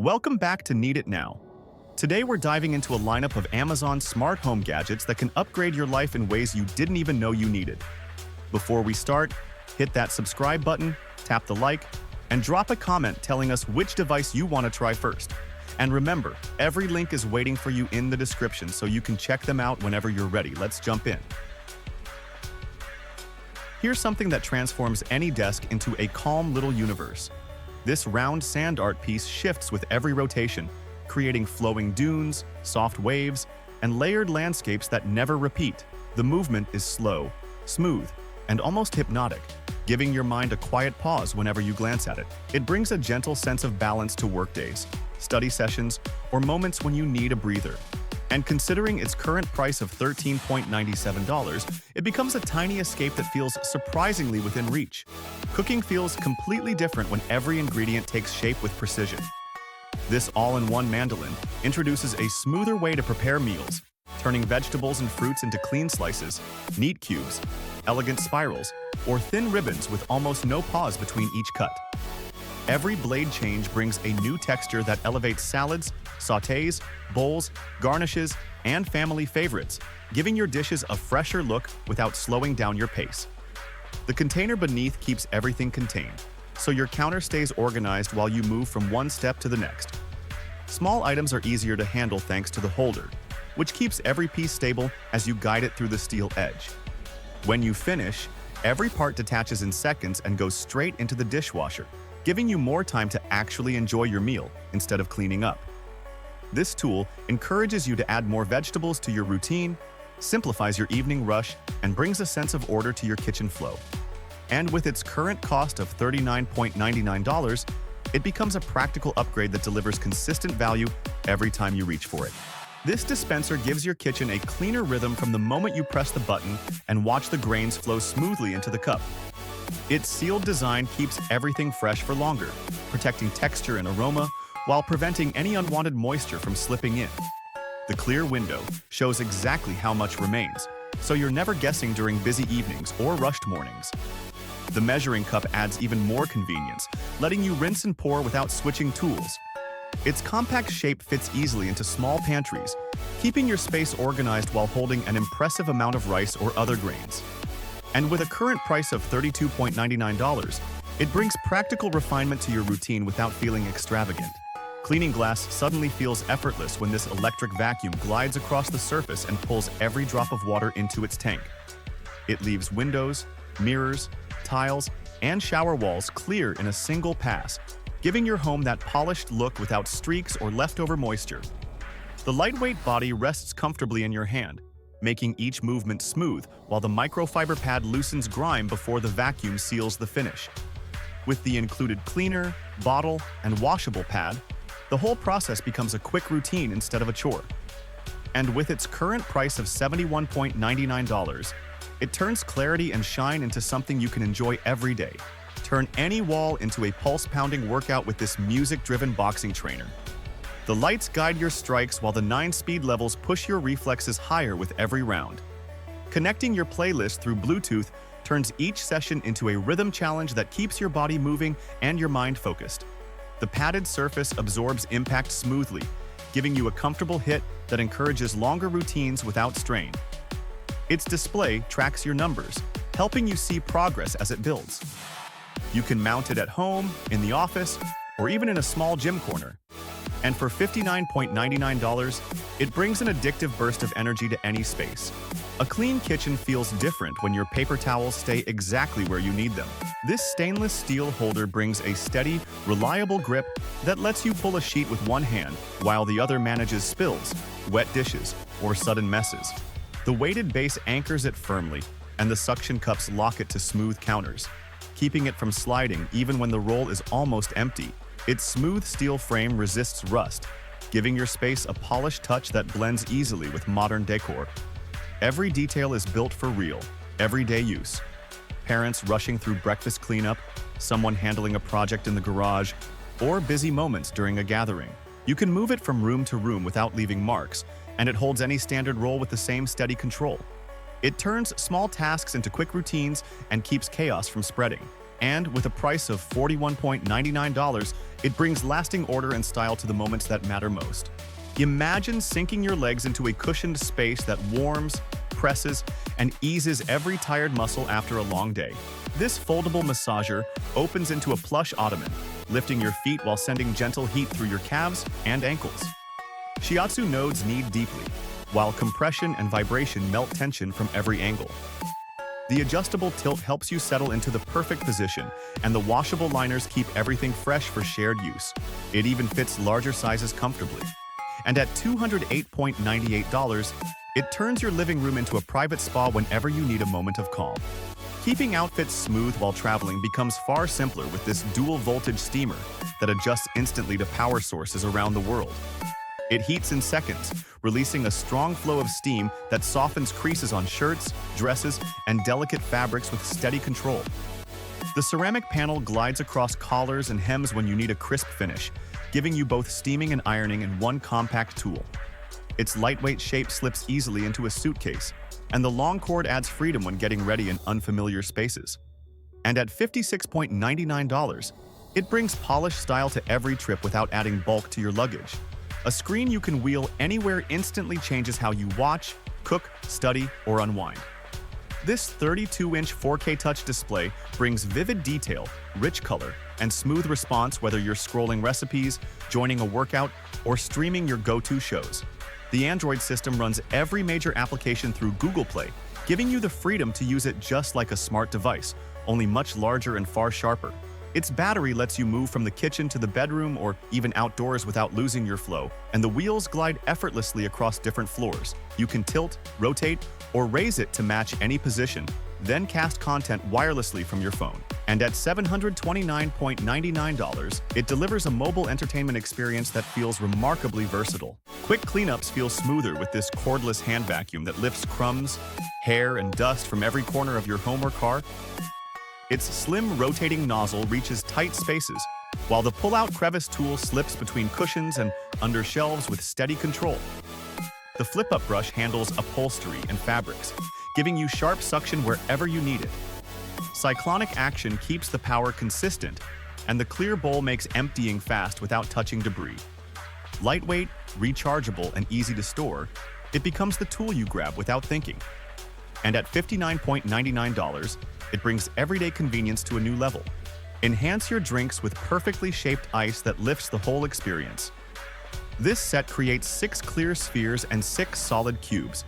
Welcome back to Need It Now. Today we're diving into a lineup of Amazon smart home gadgets that can upgrade your life in ways you didn't even know you needed. Before we start, hit that subscribe button, tap the like, and drop a comment telling us which device you want to try first. And remember, every link is waiting for you in the description so you can check them out whenever you're ready. Let's jump in. Here's something that transforms any desk into a calm little universe. This round sand art piece shifts with every rotation, creating flowing dunes, soft waves, and layered landscapes that never repeat. The movement is slow, smooth, and almost hypnotic, giving your mind a quiet pause whenever you glance at it. It brings a gentle sense of balance to workdays, study sessions, or moments when you need a breather. And considering its current price of $13.97, it becomes a tiny escape that feels surprisingly within reach. Cooking feels completely different when every ingredient takes shape with precision. This all-in-one Mandoline introduces a smoother way to prepare meals, turning vegetables and fruits into clean slices, neat cubes, elegant spirals, or thin ribbons with almost no pause between each cut. Every blade change brings a new texture that elevates salads, sautés, bowls, garnishes, and family favorites, giving your dishes a fresher look without slowing down your pace. The container beneath keeps everything contained, so your counter stays organized while you move from one step to the next. Small items are easier to handle thanks to the holder, which keeps every piece stable as you guide it through the steel edge. When you finish, every part detaches in seconds and goes straight into the dishwasher, giving you more time to actually enjoy your meal instead of cleaning up. This tool encourages you to add more vegetables to your routine, simplifies your evening rush, and brings a sense of order to your kitchen flow. And with its current cost of $39.99, it becomes a practical upgrade that delivers consistent value every time you reach for it. This dispenser gives your kitchen a cleaner rhythm from the moment you press the button and watch the grains flow smoothly into the cup. Its sealed design keeps everything fresh for longer, protecting texture and aroma while preventing any unwanted moisture from slipping in. The clear window shows exactly how much remains, so you're never guessing during busy evenings or rushed mornings. The measuring cup adds even more convenience, letting you rinse and pour without switching tools. Its compact shape fits easily into small pantries, keeping your space organized while holding an impressive amount of rice or other grains. And with a current price of $32.99, it brings practical refinement to your routine without feeling extravagant. Cleaning glass suddenly feels effortless when this electric vacuum glides across the surface and pulls every drop of water into its tank. It leaves windows, mirrors, tiles, and shower walls clear in a single pass, giving your home that polished look without streaks or leftover moisture. The lightweight body rests comfortably in your hand, making each movement smooth while the microfiber pad loosens grime before the vacuum seals the finish. With the included cleaner, bottle, and washable pad, the whole process becomes a quick routine instead of a chore. And with its current price of $71.99, it turns clarity and shine into something you can enjoy every day. Turn any wall into a pulse-pounding workout with this music-driven boxing trainer. The lights guide your strikes while the 9-speed levels push your reflexes higher with every round. Connecting your playlist through Bluetooth turns each session into a rhythm challenge that keeps your body moving and your mind focused. The padded surface absorbs impact smoothly, giving you a comfortable hit that encourages longer routines without strain. Its display tracks your numbers, helping you see progress as it builds. You can mount it at home, in the office, or even in a small gym corner. And for $59.99, it brings an addictive burst of energy to any space. A clean kitchen feels different when your paper towels stay exactly where you need them. This stainless steel holder brings a steady, reliable grip that lets you pull a sheet with one hand while the other manages spills, wet dishes, or sudden messes. The weighted base anchors it firmly, and the suction cups lock it to smooth counters, keeping it from sliding even when the roll is almost empty. Its smooth steel frame resists rust, giving your space a polished touch that blends easily with modern decor. Every detail is built for real, everyday use. Parents rushing through breakfast cleanup, someone handling a project in the garage, or busy moments during a gathering. You can move it from room to room without leaving marks, and it holds any standard roll with the same steady control. It turns small tasks into quick routines and keeps chaos from spreading. And with a price of $41.99, it brings lasting order and style to the moments that matter most. Imagine sinking your legs into a cushioned space that warms, presses, and eases every tired muscle after a long day. This foldable massager opens into a plush ottoman, lifting your feet while sending gentle heat through your calves and ankles. Shiatsu nodes knead deeply, while compression and vibration melt tension from every angle. The adjustable tilt helps you settle into the perfect position, and the washable liners keep everything fresh for shared use. It even fits larger sizes comfortably. And at $208.98, it turns your living room into a private spa whenever you need a moment of calm. Keeping outfits smooth while traveling becomes far simpler with this dual-voltage steamer that adjusts instantly to power sources around the world. It heats in seconds, releasing a strong flow of steam that softens creases on shirts, dresses, and delicate fabrics with steady control. The ceramic panel glides across collars and hems when you need a crisp finish, giving you both steaming and ironing in one compact tool. Its lightweight shape slips easily into a suitcase, and the long cord adds freedom when getting ready in unfamiliar spaces. And at $56.99, it brings polished style to every trip without adding bulk to your luggage. A screen you can wheel anywhere instantly changes how you watch, cook, study, or unwind. This 32-inch 4K touch display brings vivid detail, rich color, and smooth response whether you're scrolling recipes, joining a workout, or streaming your go-to shows. The Android system runs every major application through Google Play, giving you the freedom to use it just like a smart device, only much larger and far sharper. Its battery lets you move from the kitchen to the bedroom or even outdoors without losing your flow, and the wheels glide effortlessly across different floors. You can tilt, rotate, or raise it to match any position, then cast content wirelessly from your phone. And at $729.99, it delivers a mobile entertainment experience that feels remarkably versatile. Quick cleanups feel smoother with this cordless hand vacuum that lifts crumbs, hair, and dust from every corner of your home or car. Its slim rotating nozzle reaches tight spaces, while the pull-out crevice tool slips between cushions and under shelves with steady control. The flip-up brush handles upholstery and fabrics, giving you sharp suction wherever you need it. Cyclonic action keeps the power consistent, and the clear bowl makes emptying fast without touching debris. Lightweight, rechargeable, and easy to store, it becomes the tool you grab without thinking. And at $59.99, it brings everyday convenience to a new level. Enhance your drinks with perfectly shaped ice that lifts the whole experience. This set creates 6 clear spheres and 6 solid cubes,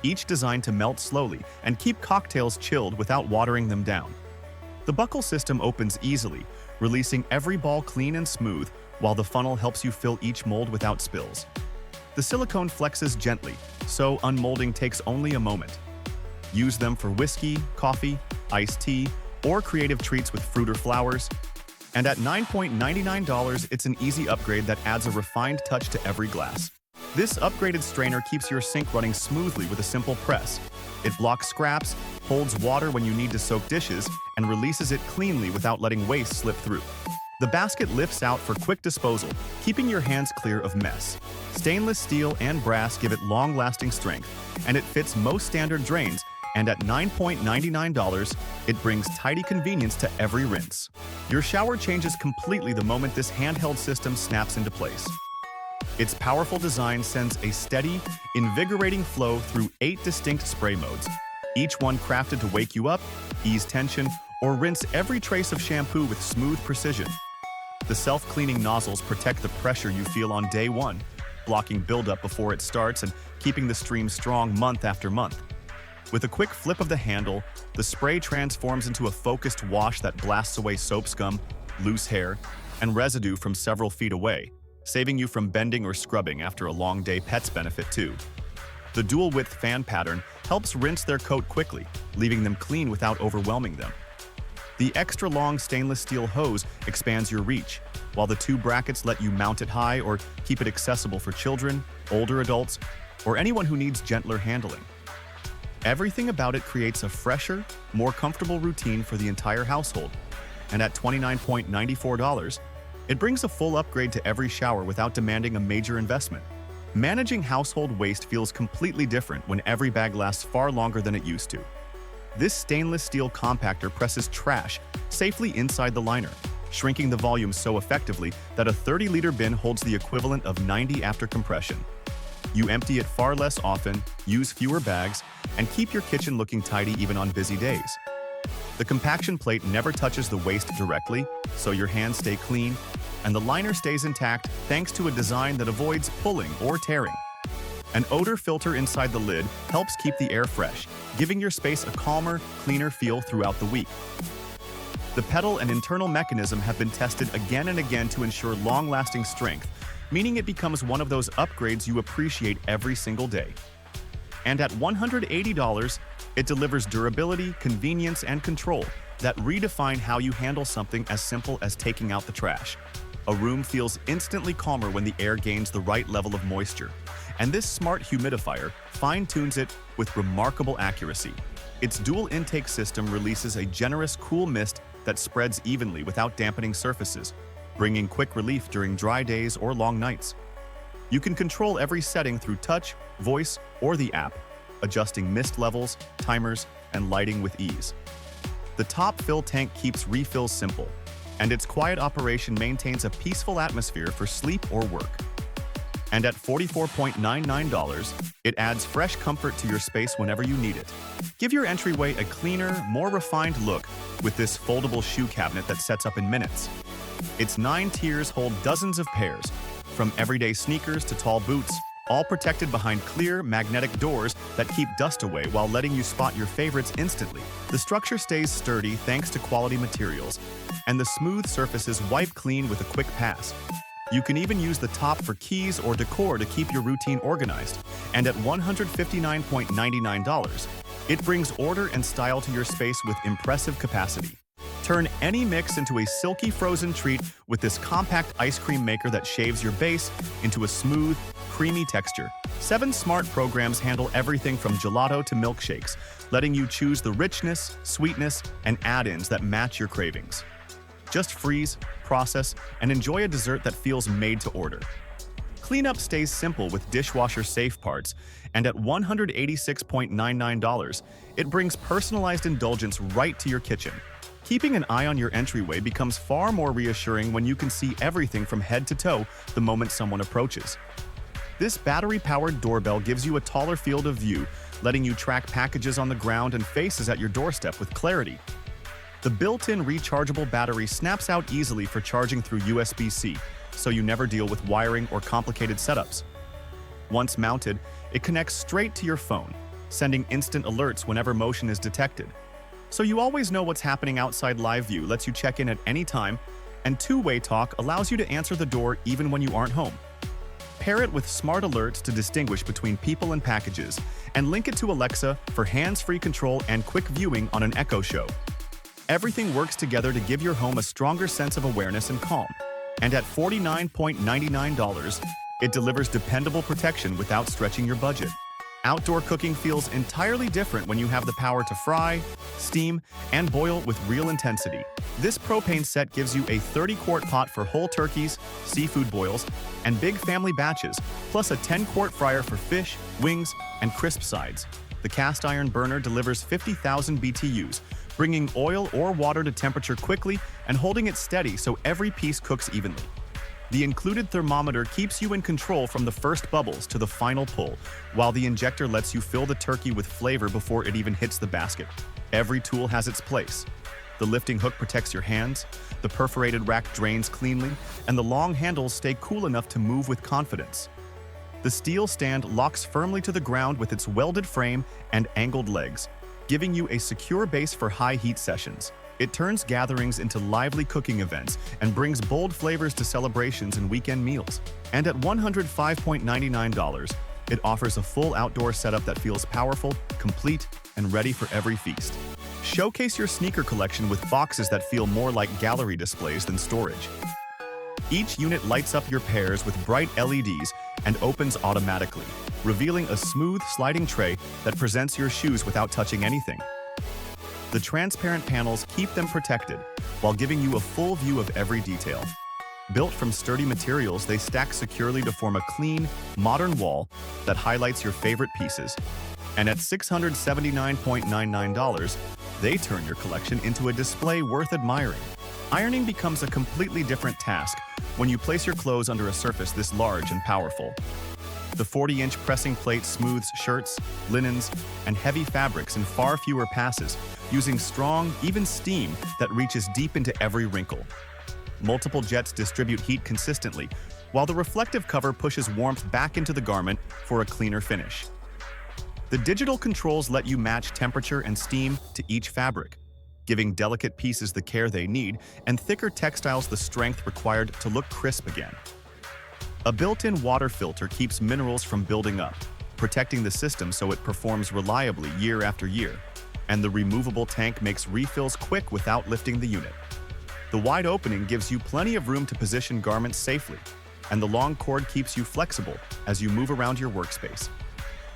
each designed to melt slowly and keep cocktails chilled without watering them down. The buckle system opens easily, releasing every ball clean and smooth, while the funnel helps you fill each mold without spills. The silicone flexes gently, so unmolding takes only a moment. Use them for whiskey, coffee, iced tea, or creative treats with fruit or flowers. And at $9.99, it's an easy upgrade that adds a refined touch to every glass. This upgraded strainer keeps your sink running smoothly with a simple press. It blocks scraps, holds water when you need to soak dishes, and releases it cleanly without letting waste slip through. The basket lifts out for quick disposal, keeping your hands clear of mess. Stainless steel and brass give it long-lasting strength, and it fits most standard drains, and at $9.99, it brings tidy convenience to every rinse. Your shower changes completely the moment this handheld system snaps into place. Its powerful design sends a steady, invigorating flow through 8 distinct spray modes, each one crafted to wake you up, ease tension, or rinse every trace of shampoo with smooth precision. The self-cleaning nozzles protect the pressure you feel on day one, blocking buildup before it starts and keeping the stream strong month after month. With a quick flip of the handle, the spray transforms into a focused wash that blasts away soap scum, loose hair, and residue from several feet away, saving you from bending or scrubbing after a long day. Pets benefit too. The dual-width fan pattern helps rinse their coat quickly, leaving them clean without overwhelming them. The extra-long stainless steel hose expands your reach, while the 2 brackets let you mount it high or keep it accessible for children, older adults, or anyone who needs gentler handling. Everything about it creates a fresher, more comfortable routine for the entire household. And at $29.94, it brings a full upgrade to every shower without demanding a major investment. Managing household waste feels completely different when every bag lasts far longer than it used to. This stainless steel compactor presses trash safely inside the liner, shrinking the volume so effectively that a 30-liter bin holds the equivalent of 90 after compression. You empty it far less often, use fewer bags, and keep your kitchen looking tidy even on busy days. The compaction plate never touches the waste directly, so your hands stay clean, and the liner stays intact thanks to a design that avoids pulling or tearing. An odor filter inside the lid helps keep the air fresh, giving your space a calmer, cleaner feel throughout the week. The pedal and internal mechanism have been tested again and again to ensure long-lasting strength, meaning it becomes one of those upgrades you appreciate every single day. And at $180, it delivers durability, convenience, and control that redefine how you handle something as simple as taking out the trash. A room feels instantly calmer when the air gains the right level of moisture, and this smart humidifier fine-tunes it with remarkable accuracy. Its dual intake system releases a generous cool mist that spreads evenly without dampening surfaces, bringing quick relief during dry days or long nights. You can control every setting through touch, voice, or the app, adjusting mist levels, timers, and lighting with ease. The top fill tank keeps refills simple, and its quiet operation maintains a peaceful atmosphere for sleep or work. And at $44.99, it adds fresh comfort to your space whenever you need it. Give your entryway a cleaner, more refined look with this foldable shoe cabinet that sets up in minutes. Its 9 tiers hold dozens of pairs, from everyday sneakers to tall boots, all protected behind clear, magnetic doors that keep dust away while letting you spot your favorites instantly. The structure stays sturdy thanks to quality materials, and the smooth surfaces wipe clean with a quick pass. You can even use the top for keys or decor to keep your routine organized, and at $159.99, it brings order and style to your space with impressive capacity. Turn any mix into a silky frozen treat with this compact ice cream maker that shaves your base into a smooth, creamy texture. 7 smart programs handle everything from gelato to milkshakes, letting you choose the richness, sweetness, and add-ins that match your cravings. Just freeze, process, and enjoy a dessert that feels made to order. Cleanup stays simple with dishwasher-safe parts, and at $186.99, it brings personalized indulgence right to your kitchen. Keeping an eye on your entryway becomes far more reassuring when you can see everything from head to toe the moment someone approaches. This battery-powered doorbell gives you a taller field of view, letting you track packages on the ground and faces at your doorstep with clarity. The built-in rechargeable battery snaps out easily for charging through USB-C, so you never deal with wiring or complicated setups. Once mounted, it connects straight to your phone, sending instant alerts whenever motion is detected. So you always know what's happening outside live view, lets you check in at any time, and two-way talk allows you to answer the door even when you aren't home. Pair it with smart alerts to distinguish between people and packages, and link it to Alexa for hands-free control and quick viewing on an Echo Show. Everything works together to give your home a stronger sense of awareness and calm. And at $49.99, it delivers dependable protection without stretching your budget. Outdoor cooking feels entirely different when you have the power to fry, steam, and boil with real intensity. This propane set gives you a 30-quart pot for whole turkeys, seafood boils, and big family batches, plus a 10-quart fryer for fish, wings, and crisp sides. The cast iron burner delivers 50,000 BTUs, bringing oil or water to temperature quickly and holding it steady so every piece cooks evenly. The included thermometer keeps you in control from the first bubbles to the final pull, while the injector lets you fill the turkey with flavor before it even hits the basket. Every tool has its place. The lifting hook protects your hands, the perforated rack drains cleanly, and the long handles stay cool enough to move with confidence. The steel stand locks firmly to the ground with its welded frame and angled legs, giving you a secure base for high heat sessions. It turns gatherings into lively cooking events and brings bold flavors to celebrations and weekend meals. And at $105.99, it offers a full outdoor setup that feels powerful, complete, and ready for every feast. Showcase your sneaker collection with boxes that feel more like gallery displays than storage. Each unit lights up your pairs with bright LEDs and opens automatically, revealing a smooth sliding tray that presents your shoes without touching anything. The transparent panels keep them protected while giving you a full view of every detail. Built from sturdy materials, they stack securely to form a clean, modern wall that highlights your favorite pieces. And at $679.99, they turn your collection into a display worth admiring. Ironing becomes a completely different task when you place your clothes under a surface this large and powerful. The 40-inch pressing plate smooths shirts, linens, and heavy fabrics in far fewer passes, using strong, even steam that reaches deep into every wrinkle. Multiple jets distribute heat consistently, while the reflective cover pushes warmth back into the garment for a cleaner finish. The digital controls let you match temperature and steam to each fabric, giving delicate pieces the care they need and thicker textiles the strength required to look crisp again. A built-in water filter keeps minerals from building up, protecting the system so it performs reliably year after year, and the removable tank makes refills quick without lifting the unit. The wide opening gives you plenty of room to position garments safely, and the long cord keeps you flexible as you move around your workspace.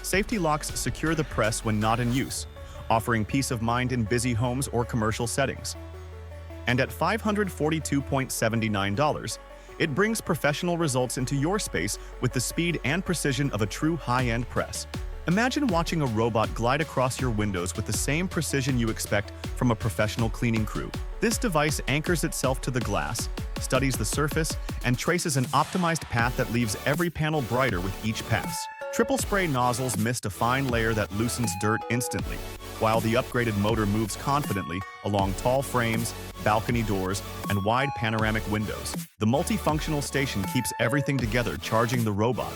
Safety locks secure the press when not in use, offering peace of mind in busy homes or commercial settings. And at $542.79, it brings professional results into your space with the speed and precision of a true high-end press. Imagine watching a robot glide across your windows with the same precision you expect from a professional cleaning crew. This device anchors itself to the glass, studies the surface, and traces an optimized path that leaves every panel brighter with each pass. Triple spray nozzles mist a fine layer that loosens dirt instantly, while the upgraded motor moves confidently along tall frames, balcony doors, and wide panoramic windows. The multifunctional station keeps everything together, charging the robot,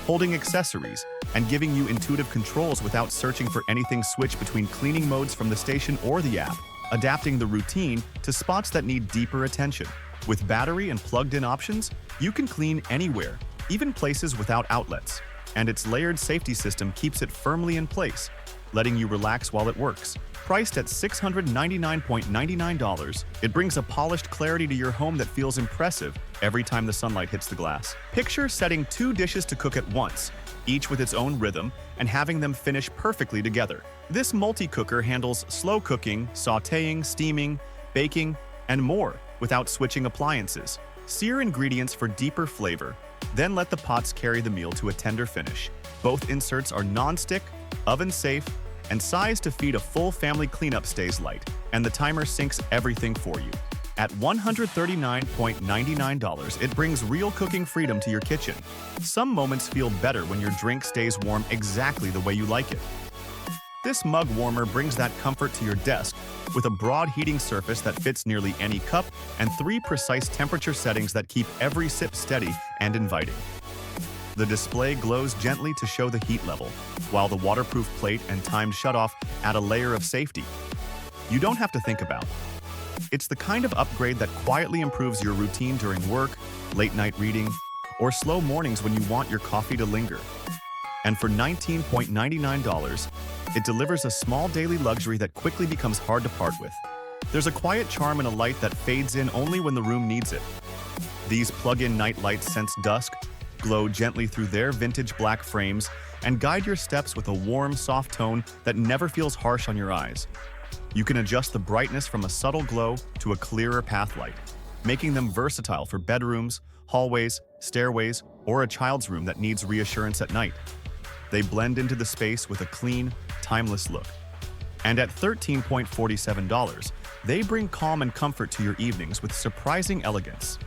holding accessories, and giving you intuitive controls without searching for anything. Switch between cleaning modes from the station or the app, adapting the routine to spots that need deeper attention. With battery and plugged-in options, you can clean anywhere, even places without outlets. And its layered safety system keeps it firmly in place, letting you relax while it works. Priced at $699.99, it brings a polished clarity to your home that feels impressive every time the sunlight hits the glass. Picture setting 2 dishes to cook at once, each with its own rhythm, and having them finish perfectly together. This multi-cooker handles slow cooking, sautéing, steaming, baking, and more without switching appliances. Sear ingredients for deeper flavor, then let the pots carry the meal to a tender finish. Both inserts are non-stick, oven-safe, and sized to feed a full family. Cleanup stays light, and the timer syncs everything for you. At $139.99, it brings real cooking freedom to your kitchen. Some moments feel better when your drink stays warm exactly the way you like it. This mug warmer brings that comfort to your desk with a broad heating surface that fits nearly any cup and 3 precise temperature settings that keep every sip steady and inviting. The display glows gently to show the heat level, while the waterproof plate and timed shutoff add a layer of safety you don't have to think about. It's the kind of upgrade that quietly improves your routine during work, late-night reading, or slow mornings when you want your coffee to linger. And for $19.99, it delivers a small daily luxury that quickly becomes hard to part with. There's a quiet charm in a light that fades in only when the room needs it. These plug-in night lights sense dusk, glow gently through their vintage black frames, and guide your steps with a warm, soft tone that never feels harsh on your eyes. You can adjust the brightness from a subtle glow to a clearer path light, making them versatile for bedrooms, hallways, stairways, or a child's room that needs reassurance at night. They blend into the space with a clean, timeless look. And at $13.47, they bring calm and comfort to your evenings with surprising elegance.